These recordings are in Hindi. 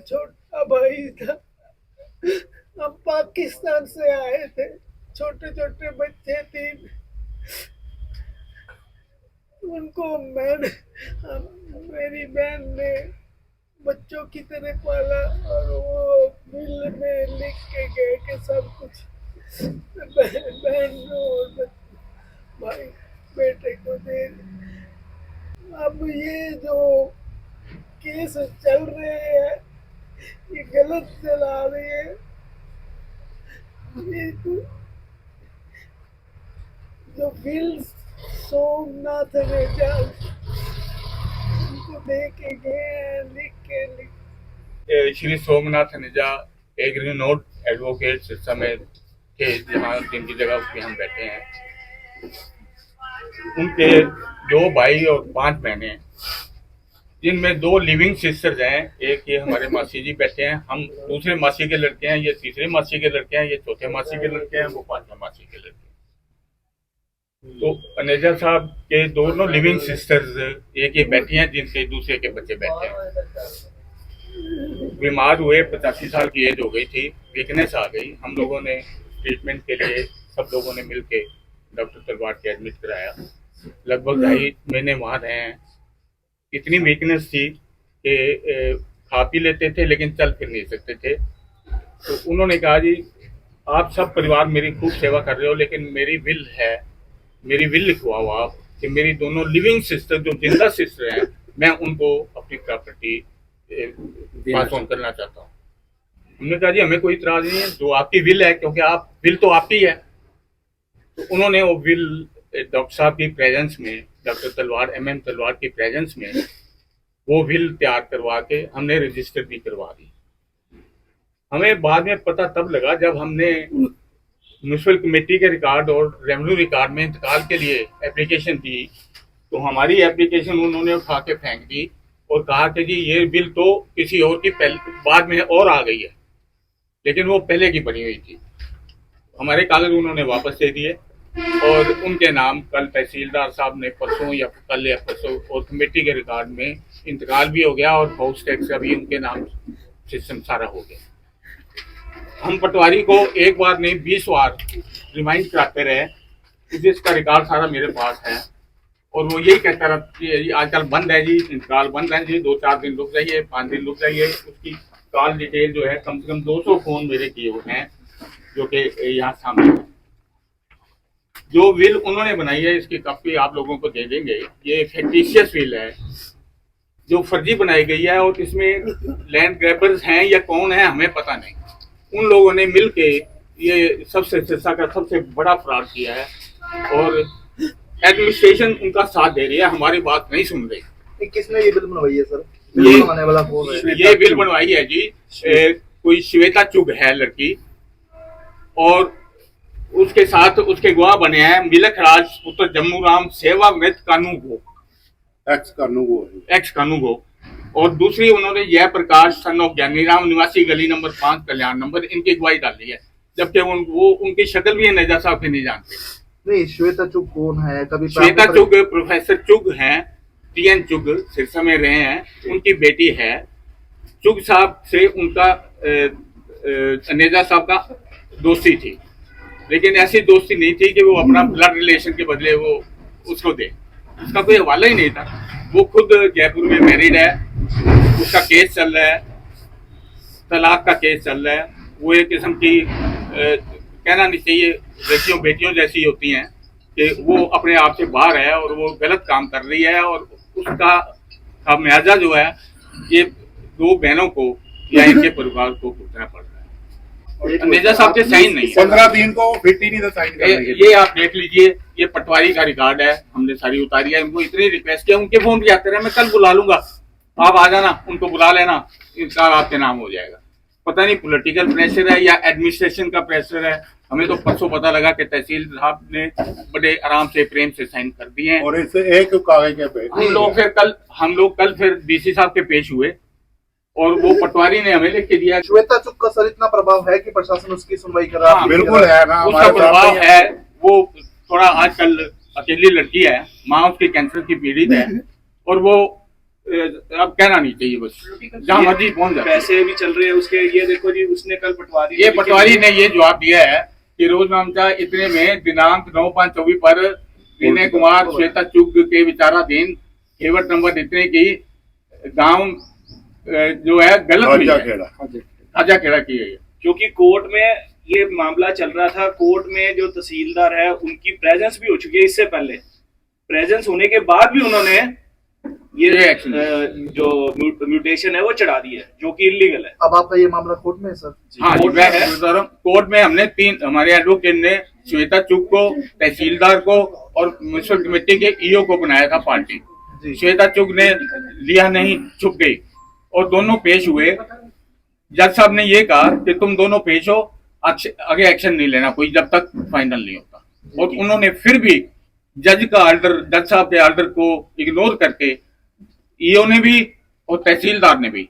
छोटा भाई था। हम पाकिस्तान से आए थे, छोटे छोटे बच्चे 3, उनको मेरी बहन ने बच्चों की तरह पाला और वो बिल में लिख के गए कि सब कुछ बहन और भाई बेटे को दे। अब ये जो केस चल रहे हैं ये गलत चला रही है। ये जो बिल सोमनाथ रेजा उनको दे के गए लिख श्री सोमनाथ नेजा एक रिनोड एडवोकेट सिरसा में थे, जहाँ जिनकी जगह पे हम बैठे हैं। उनके 2 भाई और 5 बहनें, जिनमें 2 लिविंग सिस्टर्स हैं। एक ये हमारे मासी जी बैठे हैं, हम दूसरे मासी के लड़के हैं, ये तीसरे मासी के लड़के हैं, ये चौथे मासी के लड़के हैं, वो 5वें मासी के लड़के हैं। तो अनेजा साहब के दोनों लिविंग सिस्टर्स एक ये बैठी हैं, जिनके दूसरे के बच्चे बैठे हैं। बीमार हुए, 85 साल की एज हो गई थी, वीकनेस आ गई। हम लोगों ने ट्रीटमेंट के लिए सब लोगों ने मिलके डॉक्टर तलवार के एडमिट कराया। लगभग 2.5 महीने वहाँ रहे हैं। इतनी वीकनेस थी कि खा पी लेते थे लेकिन चल फिर नहीं सकते थे। तो उन्होंने कहा, जी आप सब परिवार मेरी खूब सेवा कर रहे हो, लेकिन मेरी विल लिखवाओ आप कि मेरी दोनों लिविंग सिस्टर जो जिंदा सिस्टर हैं, मैं उनको अपनी प्रॉपर्टी पास ऑन करना चाहता हूँ। हमने कहा, जी हमें कोई इतराज नहीं है, जो आपकी विल है, क्योंकि विल तो आपकी है। तो उन्होंने वो विल डॉक्टर साहब की प्रेजेंस में, डॉक्टर तलवार MM तलवार की प्रेजेंस में वो विल तैयार करवा के हमने रजिस्टर भी करवा दी। हमें बाद में पता तब लगा जब हमने म्यूनिसिपल कमेटी के रिकॉर्ड और रेवेन्यू रिकॉर्ड में इंतकाल के लिए एप्लीकेशन दी, तो हमारी एप्लीकेशन उन्होंने उठा के फेंक दी और कहा कि जी ये बिल तो किसी और की बाद में और आ गई है, लेकिन वो पहले की बनी हुई थी। हमारे कागज उन्होंने वापस दे दिए और उनके नाम कल तहसीलदार साहब ने परसों या कल या परसों और कमेटी के रिकॉर्ड में इंतकाल भी हो गया और हाउस टैक्स का भी उनके नाम सिस्टम सारा हो गया। हम पटवारी को एक बार नहीं 20 बार रिमाइंड कराते रहे, इसका रिकॉर्ड सारा मेरे पास है और वो यही कहता रहा कि आजकल बंद है जी, इंतकाल बंद है जी, 2-4 दिन रुक जाइए, 5 दिन रुक जाइए। उसकी कॉल डिटेल जो है कम से कम 200 फोन मेरे किए हुए हैं, जो कि यहाँ सामने है। जो विल उन्होंने बनाई है इसकी कॉपी आप लोगों को दे देंगे। ये फिक्टिशियस विल है जो फर्जी बनाई गई है और इसमें लैंड ग्रैबर्स हैं या कौन है हमें पता नहीं। उन लोगों ने मिलके ये सिरसा का सबसे बड़ा फ्रॉड किया है और एडमिनिस्ट्रेशन उनका साथ दे रही है, हमारी बात नहीं सुन रही। किसने ये बिल बनवाई है सर? ये बनवाने वाला कौन है? ये बिल बनवाई है जी कोई श्वेता चुग है लड़की, और उसके साथ उसके गवाह बने हैं मिलक राज पुत्र जम्मू राम सेवाव्रत कानूगो, एक्स कानूगो, और दूसरी उन्होंने जय प्रकाश सन ऑफ ज्ञानीराम निवासी गली नंबर 5 कल्याण नंबर, इनकी गवाही डाली है, जबकि वो उनकी शक्ल भी नेजा साहब की नहीं जानते। नहीं, श्वेता चुग कौन है? कभी श्वेता चुग प्रोफेसर चुग हैं, TN चुग सिरसा में रहे हैं, उनकी बेटी है। चुग साहब से उनका नेजा साहब का दोस्ती थी, लेकिन ऐसी दोस्ती नहीं थी कि वो अपना ब्लड रिलेशन के बदले वो उसको दे, उसका कोई हवाला ही नहीं था। वो खुद जयपुर में मैरिड है, उसका केस चल रहा है, तलाक का केस चल रहा है। वो एक किस्म की कहना नहीं चाहिए लड़कियों बेटियों जैसी होती हैं कि वो अपने आप से बाहर है और वो गलत काम कर रही है और उसका खामियाजा जो है ये 2 बहनों को या इनके परिवार को भुगतना पड़ रहा है। और नेजा साहब के साइन नहीं है, 15 दिन को फिट ही नहीं था साइन करने के लिए। ये आप देख लीजिए, ये पटवारी का रिकॉर्ड है, हमने सारी उतारी है। उनको इतनी रिक्वेस्ट किया, उनके फोन भी आते रहे, मैं कल बुला लूंगा, आप आ जाना, उनको बुला लेना, इनका आपके नाम हो जाएगा। पता नहीं पॉलिटिकल प्रेशर है या एडमिनिस्ट्रेशन का प्रेशर है। हमें तो परसों पता लगा कि तहसील साहब ने बड़े आराम से प्रेम से साइन कर दिए हैं और इससे एक कागज के पे हम लोग कल फिर DC साहब के पेश हुए और वो पटवारी ने हमें लिख के दिया। श्वेता चुग का सर इतना प्रभाव है कि प्रशासन उसकी सुनवाई कर रहा है? बिल्कुल है ना, उसका प्रभाव है। वो थोड़ा आजकल अकेली लड़की है, माँ उसकी कैंसर की पीड़ित है और वो अब कहना नहीं चाहिए, बस जहाँ मर्जी पहुंच जाए। पैसे भी चल रहे हैं उसके, ये देखो जी उसने कल पटवारी ये पटवारी ने ये जवाब दिया है कि रोज नामचा इतने में दिनांक 9/5/24 पर विनय कुमार श्वेता चुग के विचाराधीन केवट नंबर इतने की गांव जो है गलत हुई है, खाजा खेड़ा की है। क्योंकि कोर्ट में ये मामला चल रहा था, कोर्ट में जो तहसीलदार है उनकी प्रेजेंस भी हो चुकी है, इससे पहले प्रेजेंस होने के बाद भी उन्होंने ये जो म्यूटेशन है वो चढ़ा दी है, जो कि इलीगल है। अब आपका ये मामला कोर्ट में है सर? हाँ, कोर्ट में हमने हमारे एडवोकेट ने श्वेता चुग को, तहसीलदार को और म्यूनसिपल कमेटी के ईओ को बनाया था पार्टी। श्वेता चुग ने लिया नहीं, छुप गई और दोनों पेश हुए। जज साहब ने ये कहा कि तुम दोनों पेश हो, आगे एक्शन नहीं लेना कोई जब तक फाइनल नहीं होता। और उन्होंने फिर भी जज साहब के ऑर्डर को इग्नोर करके ईओ ने भी और तहसीलदार ने भी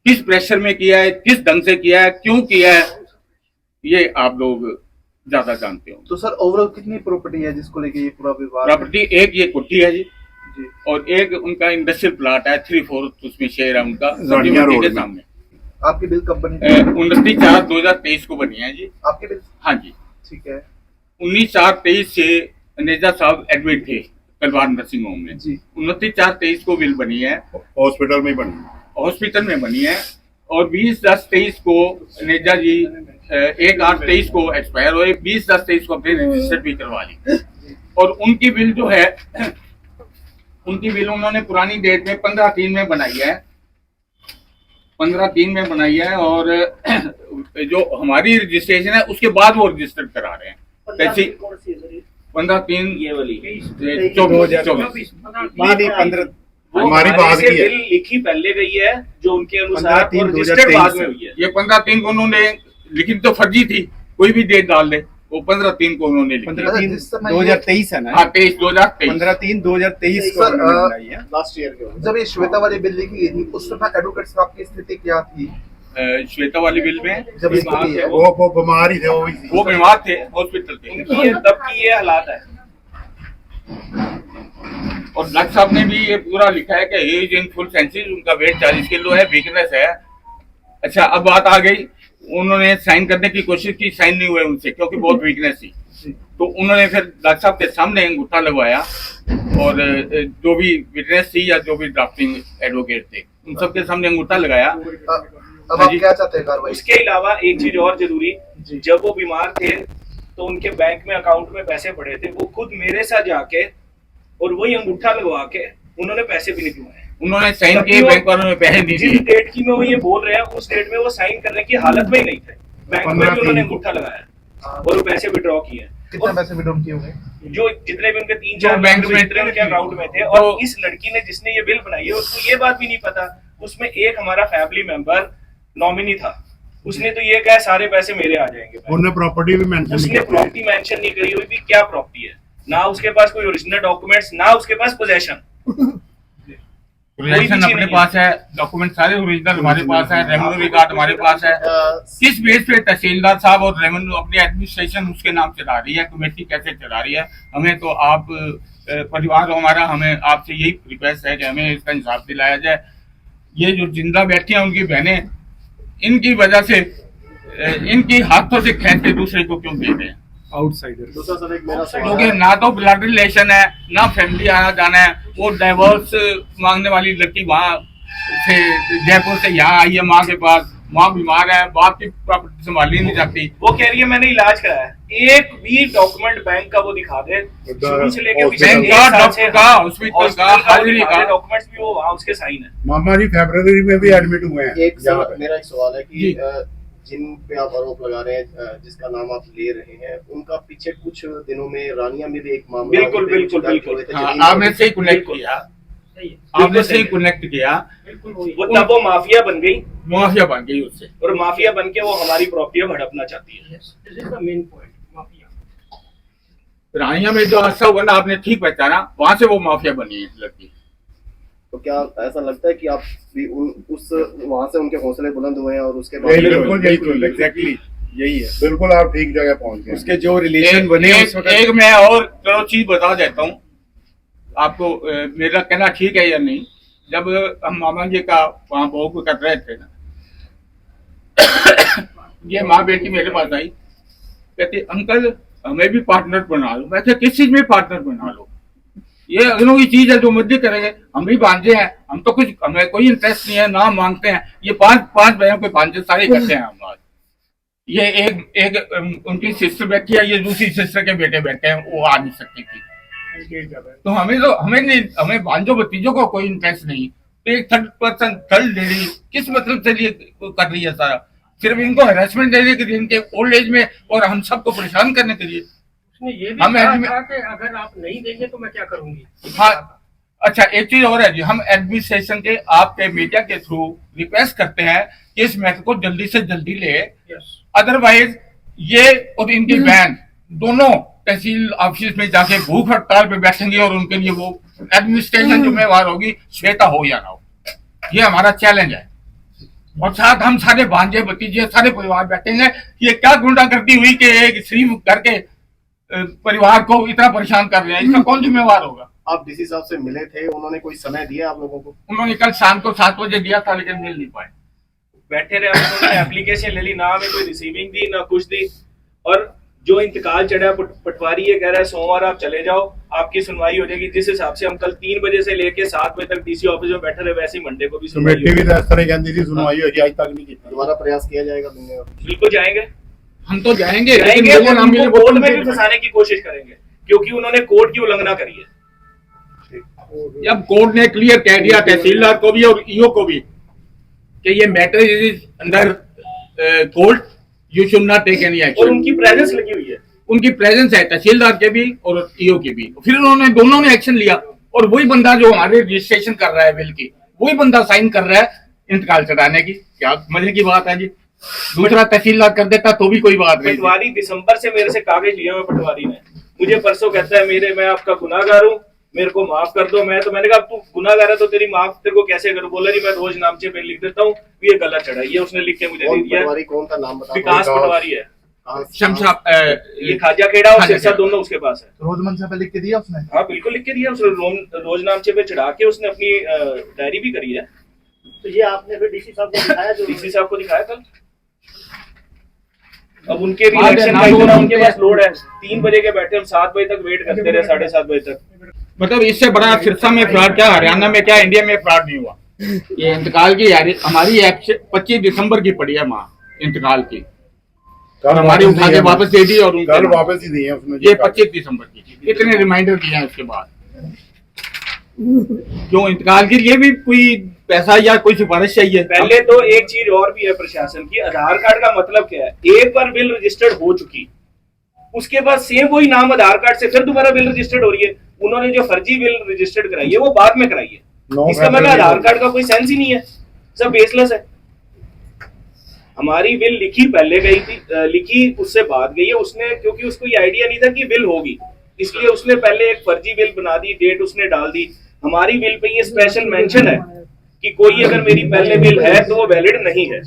किस प्रेशर में किया है, किस ढंग से किया है, क्यों किया है, ये आप लोग ज्यादा जानते हो। तो सर ओवरऑल कितनी प्रॉपर्टी है जिसको लेके ये पूरा विवाद? प्रॉपर्टी एक ये कोठी है जी, और एक उनका इंडस्ट्रियल प्लाट है 3/4 उसमें शेयर है उनका के सामने। आपकी बिल कब बनी? 29/4/2023 को बनी है जी आपकी बिल? हाँ जी, ठीक है। 19/4/23 से नेजा साहब एडमिट थे तलवार नर्सिंग होम में। 29/4/23 को बिल बनी है, हॉस्पिटल में बनी है। और 20/10/23 को नेजा जी 1/8/23 को एक्सपायर हुए, 20/10/23 को अपने रजिस्टर भी करवा ली। और उनकी बिल जो है, उनकी बिल उन्होंने पुरानी डेट में 15/3 में बनाई है, 15/3 में बनाई है। और जो हमारी रजिस्ट्रेशन है उसके बाद वो रजिस्टर करा रहे हैं। 15/3 ये वाली 2024 हमारी बात की है, बिल लिखी पहले गई है जो उनके अनुसार, और रजिस्टर्ड बाद में हुई है। ये 15/3 को उन्होंने लिखी तो फर्जी थी, कोई भी डेट डाल दे, वो 15/3 को उन्होंने लिखी। 2023 है ना? हाँ 2023 15/3/2023 को लास्ट ईयर के जब ये श्वेता वाली बिल लिखी गई थी उस समय एडवोकेट साहब की स्थिति क्या थी? श्वेता वाली बिल में जब वो बीमारी थे, वो बीमार थे, हॉस्पिटल थे, उनकी तब की ये हालात है। और जज साहब ने भी ये पूरा लिखा है कि एज इन फुल सेंसेस, उनका वेट 40 किलो है, वीकनेस है। अच्छा, अब बात आ गई, उन्होंने साइन करने की कोशिश की, साइन नहीं हुए उनसे क्योंकि बहुत वीकनेस थी। तो उन्होंने फिर जज साहब के सामने अंगूठा लगवाया, और जो भी विटनेस थी या जो भी ड्राफ्टिंग एडवोकेट थे उन सबके सामने अंगूठा लगाया। अब आप क्या चाहते हैं कार्रवाई? उसके अलावा एक चीज और जरूरी, जब वो बीमार थे तो उनके बैंक में अकाउंट में पैसे पड़े थे, वो खुद मेरे साथ जाके और वही अंगूठा लगवा के उन्होंने पैसे भी निकलवाए, उन्होंने साइन किए, बैंक वालों ने पैसे नहीं दिए। जिस डेट की मैं वो ये बोल रहे हैं उस डेट में वो साइन करने की हालत में ही नहीं थे, बैंक में भी उन्होंने अंगूठा लगाया और वो पैसे विड्रॉ किए। कितने पैसे विड्रॉ किए होंगे? जो जितने भी उनके 3-4 बैंक में जितने उनके अकाउंट में थे। और इस लड़की ने जिसने ये बिल बनाई है उसको ये बात भी नहीं पता, उसमें एक हमारा फैमिली मेंबर नॉमिनी था, उसने तो ये कहा सारे पैसे मेरे आ जाएंगे। उसने प्रॉपर्टी भी मेंशन उसने प्रॉपर्टी मेंशन नहीं करी हुई भी क्या प्रॉपर्टी है, ना उसके पास कोई ओरिजिनल डॉक्यूमेंट्स, ना उसके पास पोजेशन। पोजेशन अपने पास है, डॉक्यूमेंट सारे ओरिजिनल हमारे पास है, रेवेन्यू रिकॉर्ड हमारे पास है। किस बेस पे तहसीलदार साहब और रेवेन्यू अपनी एडमिनिस्ट्रेशन उसके नाम चला रही है, कमेटी कैसे चला रही है? हमें तो आप परिवार हमारा, हमें आपसे यही रिक्वेस्ट है कि हमें इसका इंसाफ दिलाया जाए। ये जो जिंदा बैठी हैं उनकी बहनें, इनकी वजह से इनकी हाथों से खींच के दूसरे को क्यों दे रहे हैं? आउटसाइडर। क्योंकि ना तो ब्लड रिलेशन है, ना फैमिली आना जाना है। वो डाइवोर्स मांगने वाली लड़की वहाँ से जयपुर से यहाँ आई है माँ के पास, माँ बीमार है, बाप की प्रॉपर्टी संभाली नहीं जाती। वो कह रही है मैंने इलाज कराया, एक भी डॉक्यूमेंट बैंक का वो दिखा दे, शुरू से लेकर बैंक का, डॉक्टर का, हॉस्पिटल का, हाजिरी का डॉक्यूमेंट्स भी वो वहाँ उसके साइन है। मामा जी फरवरी में भी एडमिट हुए हैं। मेरा एक सवाल है कि जिन पे आप आरोप लगा रहे हैं, जिसका नाम आप ले रहे हैं, उनका पीछे कुछ दिनों में रानिया में भी एक मामला बिल्कुल बिल्कुल बिल्कुल आपने सही कनेक्ट किया, आपने सही कनेक्ट किया। वो तब वो माफिया बन गई, माफिया बन गई उससे, और माफिया बन के वो हमारी प्रॉपर्टी हड़पना चाहती है। रानिया में जो हादसा हुआ ना, आपने ठीक पहचाना, वहां से वो माफिया बनी है लड़की। तो क्या ऐसा लगता है कि आप भी उस वहां से उनके हौसले बुलंद हुए हैं और उसके बाद बिल्कुल एग्जैक्टली यही है, बिल्कुल आप ठीक जगह पहुंच गए। उसके जो रिलेशन बने उस वक्त। एक मैं और चलो चीज बता देता हूँ आपको, मेरा कहना ठीक है या नहीं। जब हम मामा जी का वहाँ बहू को कर रहे थे ना, ये माँ बेटी मेरे पास आई, कहती अंकल हमें भी पार्टनर बना लो। मैं किस चीज में पार्टनर बना लो, ये अगलों की चीज है जो मर्जी करेंगे, हम भी भांजे हैं, हम तो कुछ हमें कोई इंटरेस्ट नहीं है ना मांगते हैं। ये पांच भाइयों के भांजे सारे इकट्ठे हैं हमारे। ये एक उनकी सिस्टर बैठी है, ये दूसरी सिस्टर के बेटे बैठे हैं, वो आ नहीं सकती थी। तो हमें भांजो भतीजों को कोई इंटरेस्ट नहीं। तो एक थर्ड लेडी किस मतलब से लिए कर रही है सारा, सिर्फ इनको हरासमेंट देने के लिए, इनके ओल्ड एज में, और हम सबको परेशान करने के लिए। उसने ये भी हम कहा कि अगर आप नहीं देंगे तो मैं क्या करूंगी। हाँ, अच्छा एक चीज और है जी, हम एडमिनिस्ट्रेशन के आपके मीडिया के थ्रू रिक्वेस्ट करते हैं कि इस मैटर को जल्दी से जल्दी ले, अदरवाइज ये और इनकी बहन दोनों तहसील ऑफिस में जाके भूख हड़ताल पे बैठेंगे और उनके लिए वो एडमिनिस्ट्रेशन जिम्मेवार होगी, श्वेता हो या ना हो। ये हमारा चैलेंज है। और साथ हम सारे भांजे भतीजे सारे परिवार बैठेंगे। ये क्या गुंडागर्दी हुई कि एक शरीफ करके परिवार को इतना परेशान कर रहे हैं, इसका कौन जिम्मेवार होगा। आप डीसी साहब से मिले थे, उन्होंने कोई समय दिया आप लोगों को? उन्होंने कल शाम को 7 बजे दिया था, लेकिन मिल नहीं पाए। बैठे रहे, उन्होंने एप्लीकेशन ले ली, ना हमें कोई रिसीविंग दी ना कुछ दी। और जो इंतकाल चढ़ा पटवारी ये कह रहा है सोमवार आप चले जाओ, आपकी सुनवाई हो जाएगी। जिस हिसाब से हम कल 3 बजे से लेके 7 बजे तक डीसी ऑफिस में बैठे रहे, वैसे ही मंडे को भी सुनवाई कमेटी भी इस तरह कहती थी सुनवाई हो जाए, आज तक नहीं की। दोबारा प्रयास किया जाएगा मिलने का? बिल्कुल जाएंगे, हम तो जाएंगे, जाएंगे और उनको कोर्ट में भी फंसाने की कोशिश करेंगे, क्योंकि उन्होंने कोर्ट की उल्लंघना करी है। जब कोर्ट ने क्लियर कह दिया तहसीलदार को भी और ईओ को भी कि ये matter is under court, you should not take any और एक्शन। उनकी प्रेजेंस लगी हुई है, उनकी प्रेजेंस है तहसीलदार के भी और ईओ के भी। फिर उन्होंने दोनों ने एक्शन लिया, और वही बंदा जो हमारे रजिस्ट्रेशन कर रहा है बिल की, वही बंदा साइन कर रहा है इंतकाल चढ़ाने की। क्या मजे की बात है जी, दूसरा तहसीलदार कर देता तो भी कोई बात नहीं। पटवारी दिसंबर से मेरे से कागज लिया हुआ पटवारी ने, मुझे परसों कहता है मैं आपका गुनाहगार हूँ, मेरे को माफ कर दो। मैंने कहा तू गुनाहगार है तो तेरी माफ तेरे को कैसे करूं? बोला जी मैं रोज नामचे पे लिख देता हूँ, ये गलत चढ़ा, ये उसने लिख के मुझे दे दिया। पटवारी कौन था, नाम बता? विकास पटवारी है, शमशाब ये खाजा खेड़ा और सिरसा दोनों उसके पास है। रोजमंसा पे लिख के दिया उसने? हाँ बिल्कुल लिख के दिया उसने, रोज नामचे पे चढ़ा के उसने अपनी डायरी भी करी है। तो ये आपने फिर डीसी साहब को दिखाया? जो डीसी साहब को दिखाया कल। अब उनके भी इलेक्शन का इतना उनके पास लोड है, 3 बजे के बैठे हम 7 बजे तक वेट करते रहे, 7:30 बजे तक। मतलब इससे बड़ा सिरसा में फ्रॉड क्या, हरियाणा में क्या, इंडिया में फ्रॉड नहीं हुआ। ये इंतकाल की हमारी 25 दिसंबर की पड़ी है माँ इंतकाल की, हमारी उठा के वापस दे दी और कल वापस ही दी है उसने। ये 25 दिसंबर की, इतने रिमाइंडर दिए हैं उसके बाद। जो इंतकाल के लिए भी कोई पैसा या कोई सिफारिश चाहिए? पहले तो एक चीज और भी है प्रशासन की, आधार कार्ड का मतलब क्या है? एक बार बिल रजिस्टर्ड हो चुकी, उसके बाद सेम वही नाम आधार कार्ड से फिर दोबारा बिल रजिस्टर्ड हो रही है। उन्होंने जो फर्जी बिल रजिस्टर्ड कराई है वो बाद में कराई है, इसका मतलब आधार कार्ड का कोई सेंस ही नहीं है, सब बेसलेस है। हमारी बिल लिखी पहले गई थी, लिखी उससे बाद गई है उसने, क्योंकि उसको ये आइडिया नहीं था कि बिल होगी, इसलिए उसने पहले एक फर्जी बिल बना दी, डेट उसने डाल दी। हमारी बिल पे ये स्पेशल मेंशन है कि कोई अगर मेरी पहले बिल है तो वो वैलिड नहीं है।